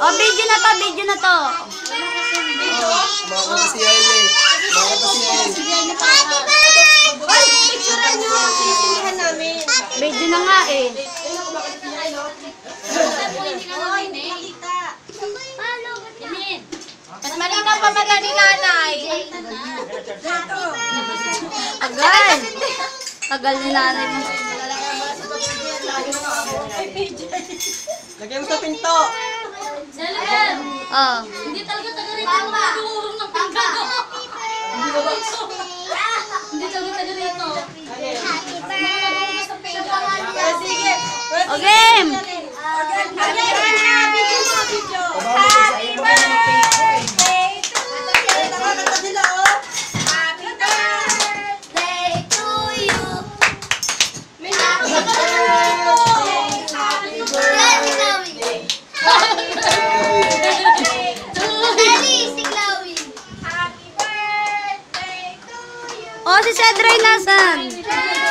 Oh, video na to, video na to. Makakata si Yael. Makakata si Yael. Ay, picturean nyo. Sisilihan namin. Video na nga eh. Mas malinaw pa mata ni nanay. Tagal. Tagal ni nanay mo. Lagyan mo sa pinto. Oh. Hindi talaga taga rito. Nagurong ng pinggan. Hindi talaga taga rito. Sige. O game. Happy birthday to you. Happy birthday to you. Happy birthday. Happy birthday to you. Happy birthday to you. Oh, si Cedray nasan? Happy birthday.